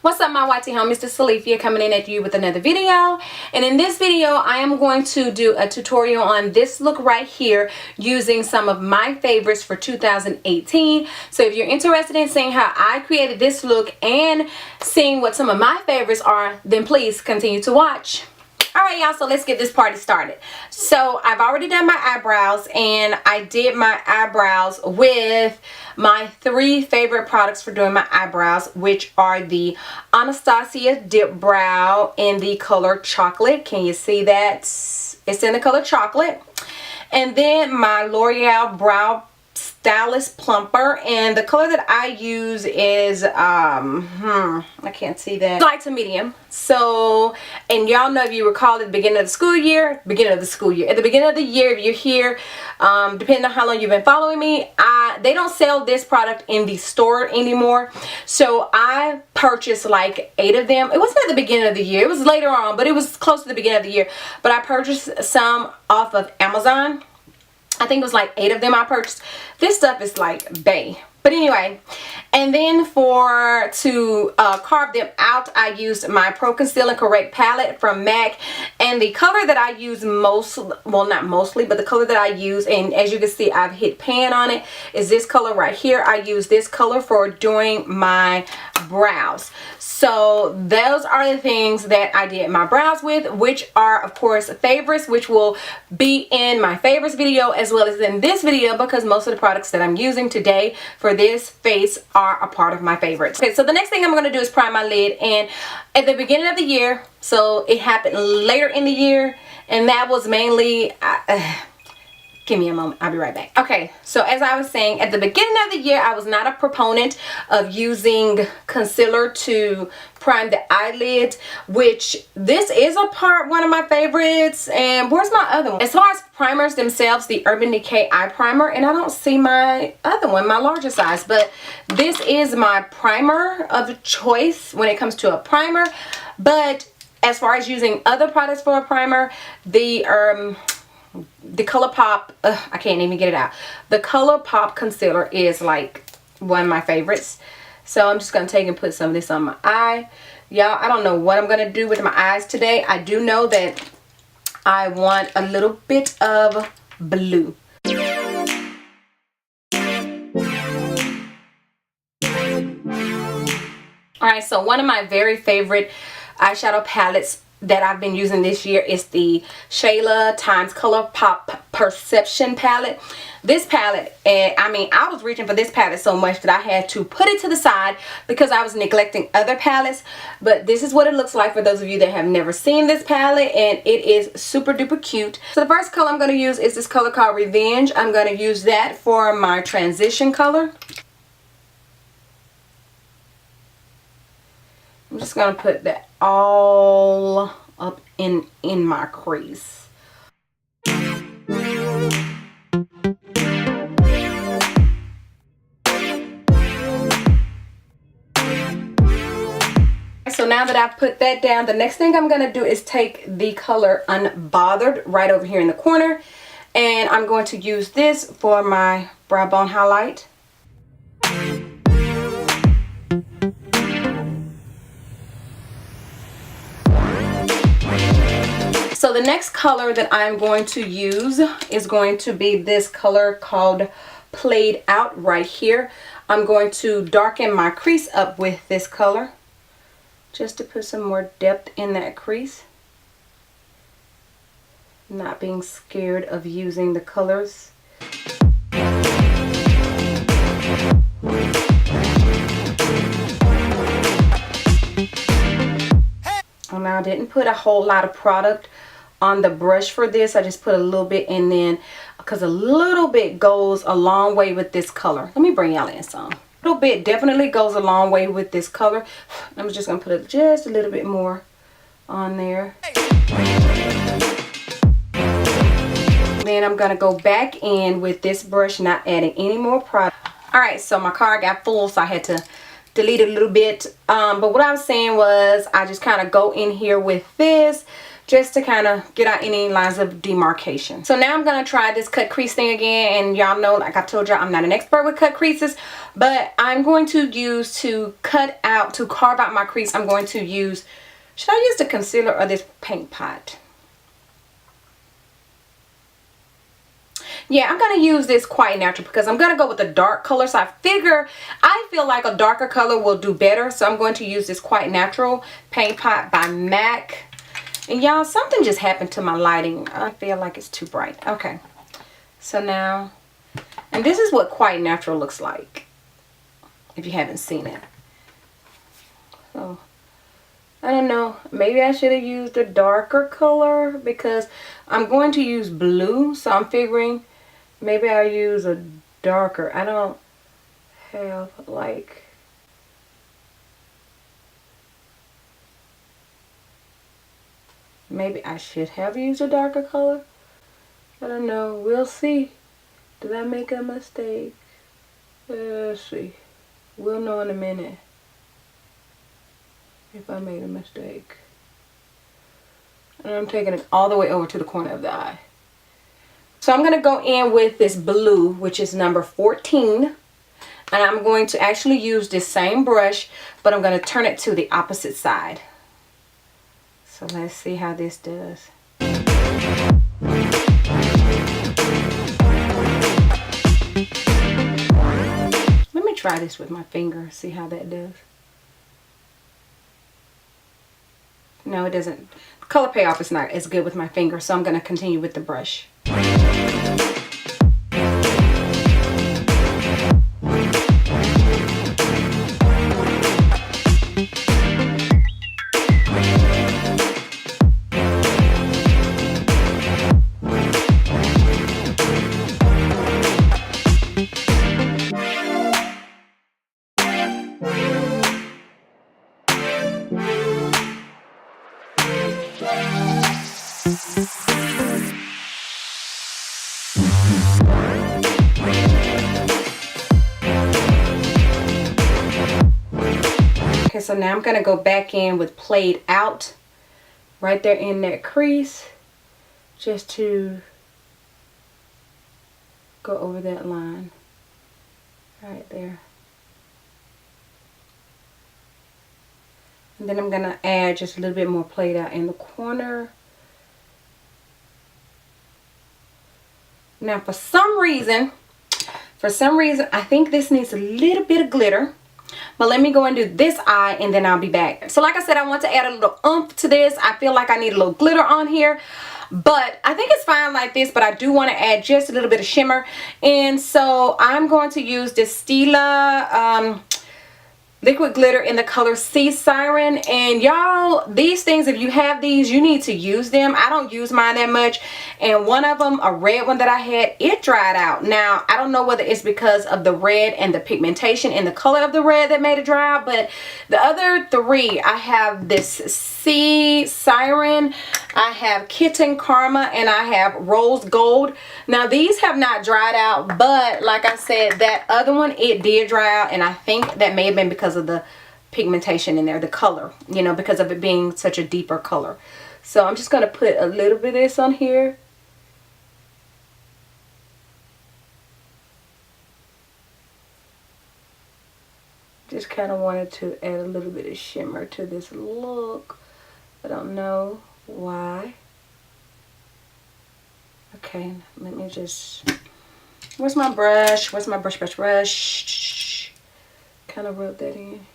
What's up, my YT home? Mr. Salifia coming in at you with another video. And in this video, I am going to do a tutorial on this look right here using some of my favorites for 2018. So if you're interested in seeing how I created this look and seeing what some of my favorites are, then please continue to watch. Alright y'all, so let's get this party started. So I've already done my eyebrows, and I did my eyebrows with my 3 favorite products for doing my eyebrows, which are the Anastasia Dip Brow in the color chocolate. Can you see that? It's in the color chocolate. And then my L'Oreal Brow Stylist Plumper, and the color that I use is I can't see that, light to medium. So, and y'all know, if you recall, at the beginning of the school year, at the beginning of the year, if you're here, depending on how long you've been following me, they don't sell this product in the store anymore. So I purchased like 8 of them. It wasn't at the beginning of the year, it was later on, but it was close to the beginning of the year. But I purchased some off of Amazon. I think it was like 8 of them I purchased. This stuff is like bae. But anyway, and then to carve them out, I used my Pro Conceal and Correct palette from MAC. And the color that I use most, well not mostly, but the color that I use, and as you can see I've hit pan on it, is this color right here. I use this color for doing my brows. So those are the things that I did my brows with, which are of course favorites, which will be in my favorites video as well as in this video, because most of the products that I'm using today for this face are a part of my favorites. Okay, so the next thing I'm going to do is prime my lid. And at the beginning of the year, so it happened later in the year, and that was mainly give me a moment, I'll be right back. Okay, so as I was saying, at the beginning of the year, I was not a proponent of using concealer to prime the eyelid, which this is one of my favorites. And where's my other one? As far as primers themselves, the Urban Decay eye primer, and I don't see my other one, my larger size, but this is my primer of choice when it comes to a primer. But as far as using other products for a primer, the ColourPop, I can't even get it out. The ColourPop concealer is like one of my favorites. So I'm just going to take and put some of this on my eye. Y'all, I don't know what I'm going to do with my eyes today. I do know that I want a little bit of blue. Alright, so one of my very favorite eyeshadow palettes that I've been using this year is the Shayla times ColourPop Perception palette. This palette, I mean, I was reaching for this palette so much that I had to put it to the side because I was neglecting other palettes. But this is what it looks like for those of you that have never seen this palette, and it is super duper cute. So the first color I'm going to use is this color called Revenge. I'm going to use that for my transition color. I'm just going to put that all up in my crease. So now that I've put that down, the next thing I'm going to do is take the color Unbothered right over here in the corner, and I'm going to use this for my brow bone highlight. So the next color that I'm going to use is going to be this color called Played Out right here. I'm going to darken my crease up with this color just to put some more depth in that crease. Not being scared of using the colors. And now I didn't put a whole lot of product on the brush for this. I just put a little bit, and then because a little bit goes a long way with this color. Let me bring y'all in some. A little bit definitely goes a long way with this color. I'm just gonna put just a little bit more on there. Then I'm gonna go back in with this brush, not adding any more product. All right, so my card got full, so I had to delete it a little bit. But what I was saying was, I just kind of go in here with this just to kind of get out any lines of demarcation. So now I'm going to try this cut crease thing again, and y'all know, like I told y'all, I'm not an expert with cut creases, but I'm going to use, to carve out my crease, I'm going to use, should I use the concealer or this paint pot? Yeah, I'm going to use this Quite Natural because I'm going to go with a dark color. So I feel like a darker color will do better. So I'm going to use this Quite Natural Paint Pot by MAC. And y'all, something just happened to my lighting. I feel like it's too bright. Okay. So now, and this is what Quite Natural looks like, if you haven't seen it. So, I don't know. Maybe I should have used a darker color because I'm going to use blue. So I'm figuring maybe I'll use a darker. I don't have like, maybe I should have used a darker color. I don't know. We'll see. Did I make a mistake? Let's see. We'll know in a minute if I made a mistake. And I'm taking it all the way over to the corner of the eye. So I'm going to go in with this blue, which is number 14. And I'm going to actually use this same brush, but I'm going to turn it to the opposite side. So let's see how this does. Let me try this with my finger, see how that does. No, it doesn't. The color payoff is not as good with my finger, so I'm going to continue with the brush. Okay, so now I'm going to go back in with Played Out right there in that crease, just to go over that line right there. And then I'm going to add just a little bit more Played Out in the corner. Now for some reason, I think this needs a little bit of glitter. But let me go and do this eye and then I'll be back. So like I said, I want to add a little oomph to this. I feel like I need a little glitter on here. But I think it's fine like this, but I do want to add just a little bit of shimmer. And so I'm going to use this Stila liquid glitter in the color Sea Siren. And y'all, these things, if you have these, you need to use them. I don't use mine that much. And one of them, a red one that I had, it dried out. Now, I don't know whether it's because of the red and the pigmentation and the color of the red that made it dry out. But the other three, I have this Sea Siren, I have Kitten Karma, and I have Rose Gold. Now, these have not dried out, but like I said, that other one, it did dry out. And I think that may have been because of the pigmentation in there, the color, you know, because of it being such a deeper color. So I'm just going to put a little bit of this on here. Just kind of wanted to add a little bit of shimmer to this look. I don't know why. Okay, let me just, where's my brush? Where's my brush? Kind of rub that in.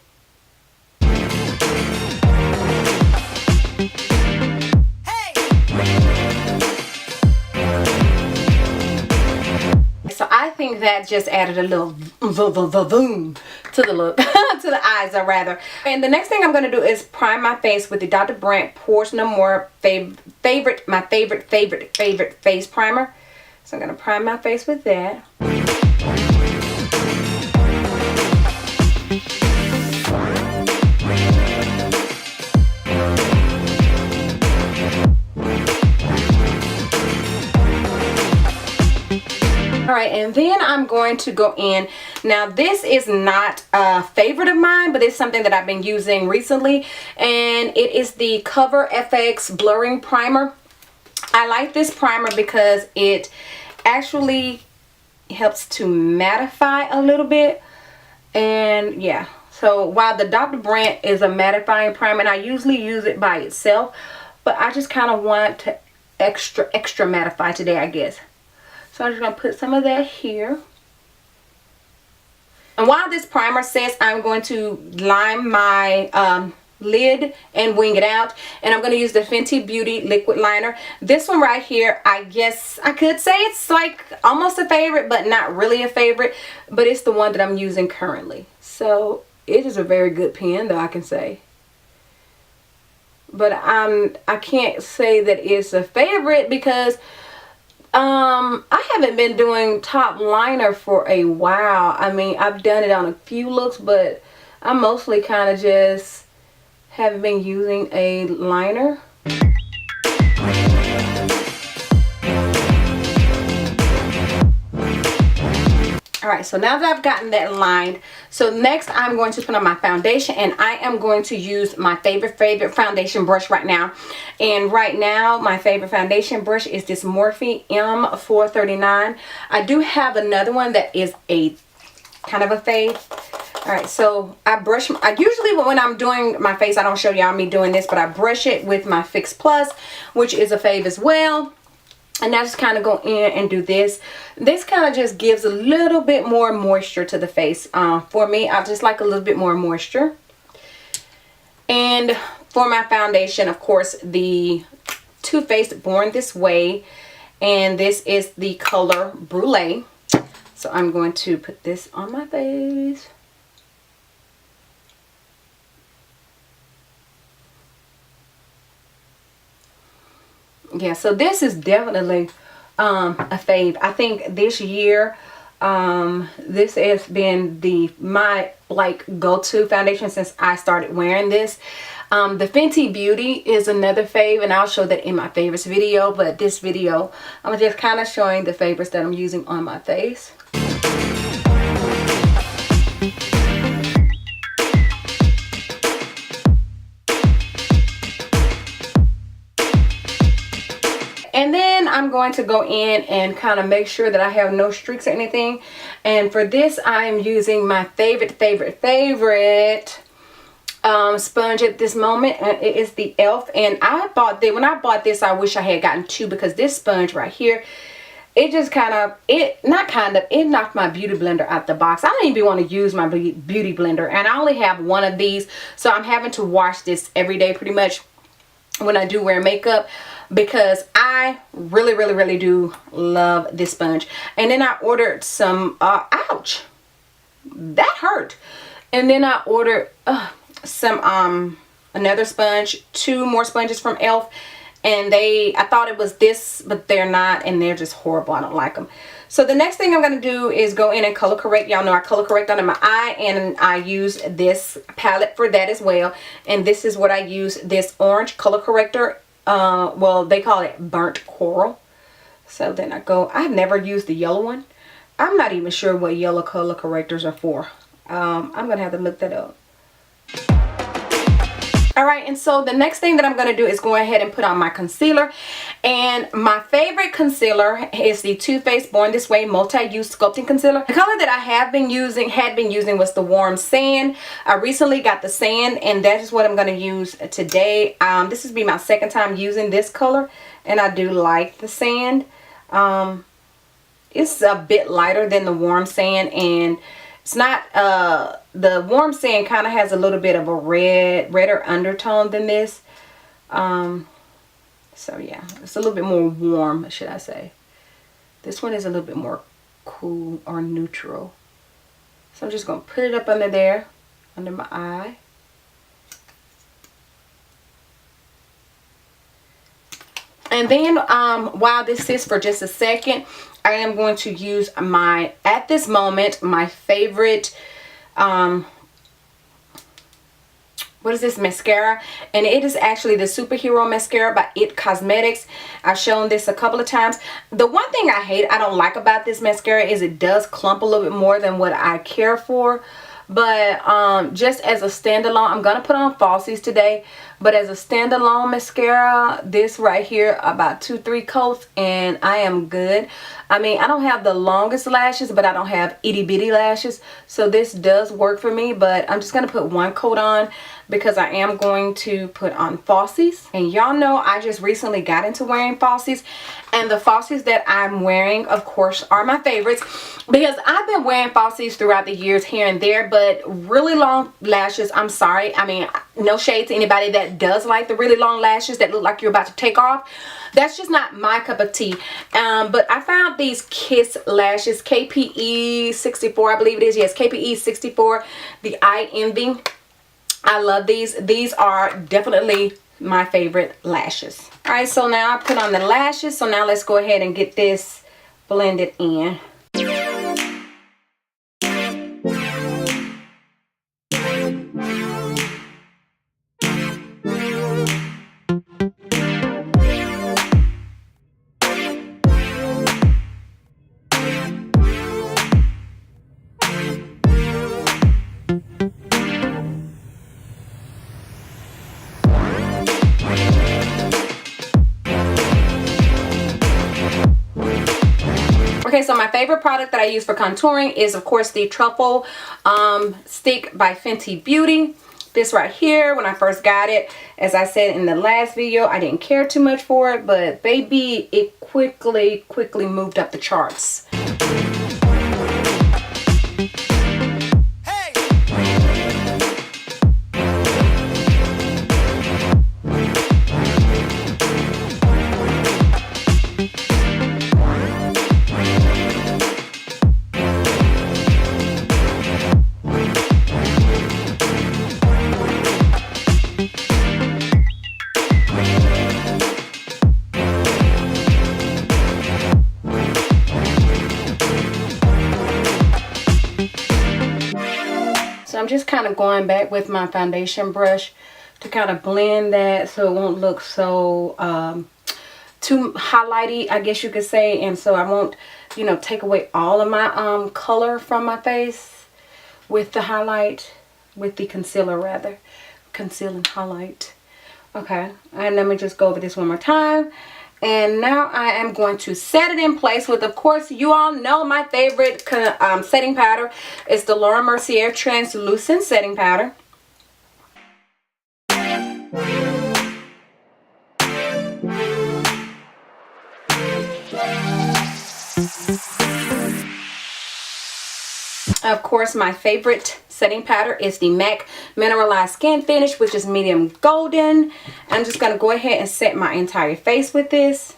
So I think that just added a little boom to the look, to the eyes rather. And the next thing I'm going to do is prime my face with the Dr. Brandt Pores No More my favorite face primer. So I'm going to prime my face with that. Alright, and then I'm going to go in. Now this is not a favorite of mine, but it's something that I've been using recently, and it is the Cover FX Blurring Primer. I like this primer because it actually helps to mattify a little bit. And yeah, so while the Dr. Brandt is a mattifying primer, and I usually use it by itself, but I just kind of want to extra mattify today, I guess. So I'm just going to put some of that here. And while this primer says, I'm going to line my lid and wing it out, and I'm going to use the Fenty Beauty liquid liner. This one right here, I guess I could say it's like almost a favorite, but not really a favorite, but it's the one that I'm using currently. So it is a very good pen, though, I can say. But I can't say that it's a favorite because I haven't been doing top liner for a while. I mean, I've done it on a few looks, but I mostly kind of just haven't been using a liner. Alright, so now that I've gotten that lined, so next I'm going to put on my foundation, and I am going to use my favorite foundation brush right now. And right now my favorite foundation brush is this Morphe M439. I do have another one that is a kind of a fade. Alright, so I usually when I'm doing my face, I don't show y'all me doing this, but I brush it with my Fix Plus, which is a fave as well. And I just kind of go in and do this. This kind of just gives a little bit more moisture to the face. For me, I just like a little bit more moisture. And for my foundation, of course, the Too Faced Born This Way. And this is the color Brulee. So I'm going to put this on my face. Yeah, so this is definitely a fave. I think this year this has been my like go-to foundation since I started wearing this. The Fenty Beauty is another fave, and I'll show that in my favorites video, but this video I'm just kind of showing the favorites that I'm using on my face. And then I'm going to go in and kind of make sure that I have no streaks or anything. And for this, I am using my favorite sponge at this moment. And it is the e.l.f. And I bought when I bought this, I wish I had gotten two, because this sponge right here, it just it knocked my beauty blender out the box. I don't even want to use my beauty blender. And I only have one of these. So I'm having to wash this every day pretty much when I do wear makeup, because I really do love this sponge. And then I ordered some ouch, that hurt. And then I ordered some another sponge, two more sponges from e.l.f. and I thought it was this, but they're not, and they're just horrible. I don't like them. So the next thing I'm going to do is go in and color correct. Y'all know I color correct under my eye, and I use this palette for that as well. And this is what I use, this orange color corrector. Well, they call it burnt coral. So then I've never used the yellow one. I'm not even sure what yellow color correctors are for. I'm going to have to look that up. Alright, and so the next thing that I'm going to do is go ahead and put on my concealer. And my favorite concealer is the Too Faced Born This Way Multi-Use Sculpting Concealer. The color that I had been using was the Warm Sand. I recently got the Sand, and that is what I'm going to use today. This will be my second time using this color, and I do like the Sand. It's a bit lighter than the Warm Sand, and it's not, the Warm Sand kind of has a little bit of a redder undertone than this. So yeah, it's a little bit more warm, should I say. This one is a little bit more cool or neutral. So I'm just going to put it up under there, under my eye. And then while this sits for just a second, I am going to use at this moment, my favorite, what what is this mascara, and it is actually the Superhero Mascara by It Cosmetics. I've shown this a couple of times. The one thing I don't like about this mascara is it does clump a little bit more than what I care for. But just as a standalone, I'm gonna put on falsies today, but as a standalone mascara, this right here, about 2-3 coats and I am good. I mean, I don't have the longest lashes, but I don't have itty bitty lashes, so this does work for me. But I'm just gonna put 1 coat on because I am going to put on falsies. And y'all know I just recently got into wearing falsies, and the falsies that I'm wearing, of course, are my favorites because I've been wearing falsies throughout the years here and there. But really long lashes, I'm sorry, I mean, no shade to anybody that does like the really long lashes that look like you're about to take off. That's just not my cup of tea. But I found these Kiss lashes, KPE 64, I believe it is. Yes, KPE 64, the I Envy. I love these. These are definitely my favorite lashes. All right, so now I put on the lashes. So now let's go ahead and get this blended in. Okay, so my favorite product that I use for contouring is, of course, the Truffle Stick by Fenty Beauty. This right here, when I first got it, as I said in the last video, I didn't care too much for it, but baby, it quickly moved up the charts. So I'm just kind of going back with my foundation brush to kind of blend that so it won't look so too highlighty, I guess you could say, and so I won't, you know, take away all of my color from my face with the highlight, with the concealer rather, conceal and highlight. Okay, and let me just go over this one more time. And now I am going to set it in place with, of course, you all know my favorite setting powder is the Laura Mercier Translucent Setting Powder. Of course, my favorite setting powder is the MAC Mineralized Skin Finish, which is medium golden. I'm just going to go ahead and set my entire face with this.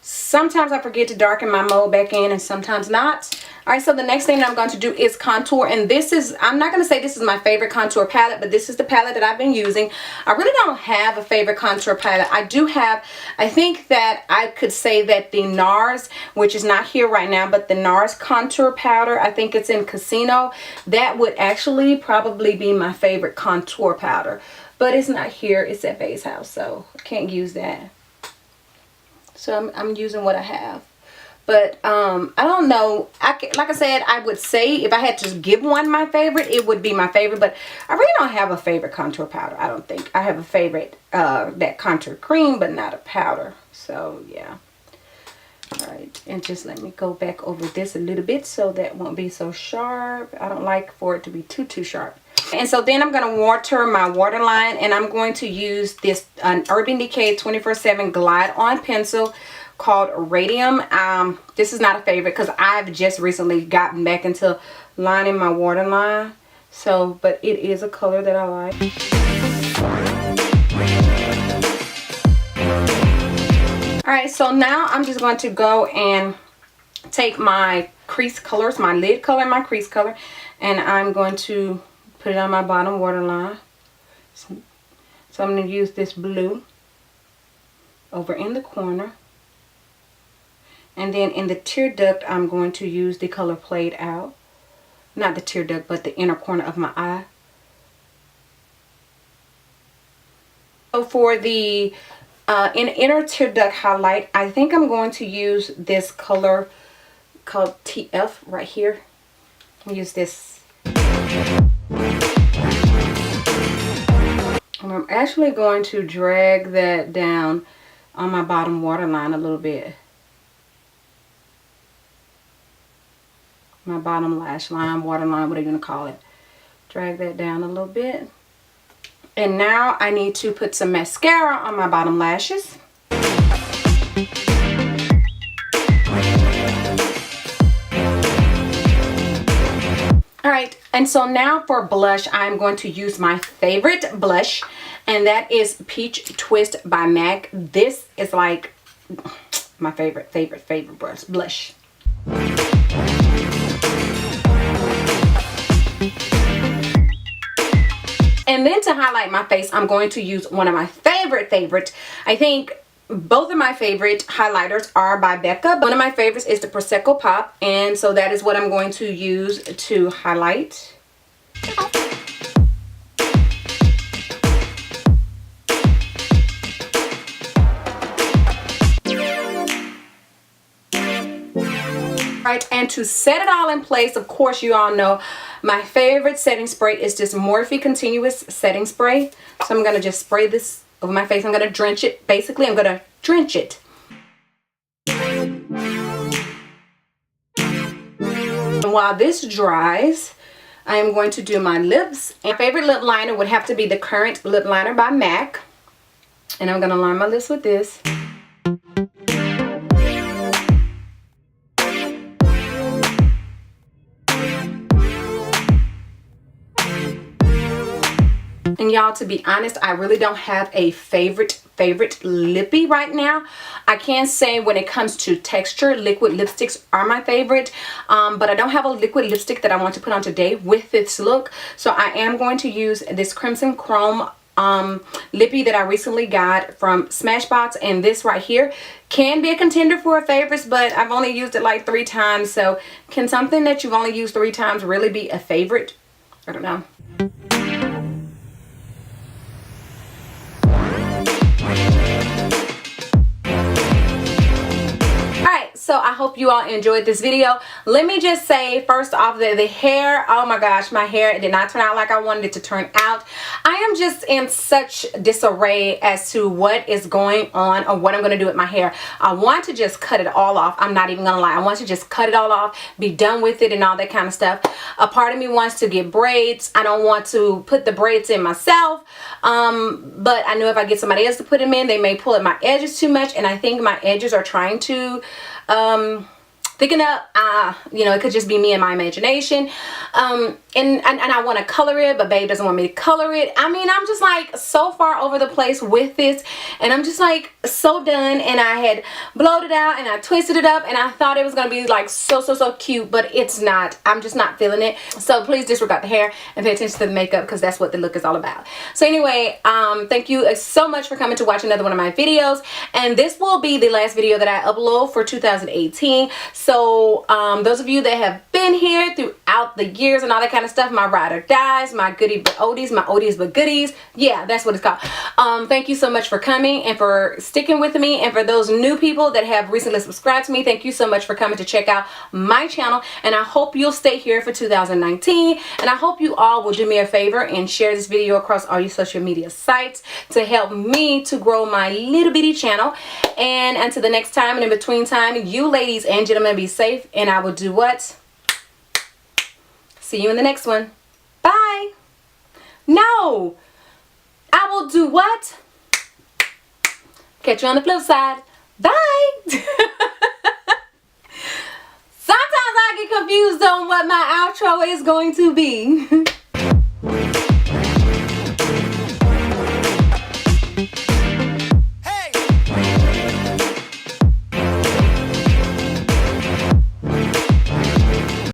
Sometimes I forget to darken my mode back in and sometimes not. Alright, so the next thing that I'm going to do is contour. And this is, I'm not going to say this is my favorite contour palette, but this is the palette that I've been using. I really don't have a favorite contour palette. I do have, I think that I could say that the NARS, which is not here right now, but the NARS contour powder, I think it's in Casino. That would actually probably be my favorite contour powder. But it's not here, it's at Bae's house, so I can't use that. So I'm using what I have. But I don't know. Like I said, I would say if I had to give one my favorite, it would be my favorite. But I really don't have a favorite contour powder. I don't think. I have a favorite, that contour cream, but not a powder. So, yeah. Alright. And just let me go back over this a little bit so that won't be so sharp. I don't like for it to be too sharp. And so then I'm going to water my waterline, and I'm going to use this Urban Decay 24/7 Glide On pencil called Radium. This is not a favorite because I've just recently gotten back into lining my waterline. So, but it is a color that I like. Alright, so now I'm just going to go and take my crease colors, my lid color, my crease color, and I'm going to put it on my bottom waterline. So I'm going to use this blue over in the corner. And then in the tear duct, I'm going to use the color Played Out. Not the tear duct, but the inner corner of my eye. So for the inner tear duct highlight, I think I'm going to use this color called TF right here. I'll use this. And I'm actually going to drag that down on my bottom waterline a little bit. My bottom lash line, waterline, whatever you want to call it. Drag that down a little bit. And now I need to put some mascara on my bottom lashes. Alright, and so now for blush, I'm going to use my favorite blush, and that is Peach Twist by MAC. This is like my favorite blush. And then to highlight my face, I'm going to use one of my favorite. I think both of my favorite highlighters are by Becca. One of my favorites is the Prosecco Pop, and so that is what I'm going to use to highlight. Right, and to set it all in place, of course, you all know my favorite setting spray is this Morphe Continuous Setting Spray. So I'm going to just spray this over my face. I'm going to drench it. Basically, I'm going to drench it. And while this dries, I am going to do my lips. And my favorite lip liner would have to be the Current Lip Liner by MAC. And I'm going to line my lips with this. And y'all, to be honest, I really don't have a favorite lippy right now. I can say when it comes to texture, liquid lipsticks are my favorite, but I don't have a liquid lipstick that I want to put on today with this look. So I am going to use this Crimson Chrome lippy that I recently got from Smashbox, and this right here can be a contender for a favorites, but I've only used it like 3 times. So can something that you've only used 3 times really be a favorite? I don't know. So I hope you all enjoyed this video. Let me just say, first off, that the hair, oh my gosh, my hair did not turn out like I wanted it to turn out. I am just in such disarray as to what is going on or what I'm going to do with my hair. I want to just cut it all off. I'm not even going to lie. I want to just cut it all off, be done with it and all that kind of stuff. A part of me wants to get braids. I don't want to put the braids in myself. But I know if I get somebody else to put them in, they may pull at my edges too much. And I think my edges are trying to thicken up. You know, it could just be me and my imagination. And I want to color it, but babe doesn't want me to color it. I mean, I'm just like so far over the place with this, and I'm just like so done. And I had blowed it out and I twisted it up, and I thought it was gonna be like so cute, but it's not. I'm just not feeling it. So please disregard the hair and pay attention to the makeup, because that's what the look is all about. So anyway, thank you so much for coming to watch another one of my videos, and this will be the last video that I upload for 2018. So those of you that have been here throughout the years and all that kind of stuff, my ride or dies, my goodie but oldies, my oldies but goodies, yeah, that's what it's called. Thank you so much for coming and for sticking with me, and for those new people that have recently subscribed to me, thank you so much for coming to check out my channel, and I hope you'll stay here for 2019, and I hope you all will do me a favor and share this video across all your social media sites to help me to grow my little bitty channel. And until the next time, and in between time, you ladies and gentlemen, be safe, and I will do what? See you in the next one. Bye. No, I will do what? Catch you on the flip side. Bye. Sometimes I get confused on what my outro is going to be.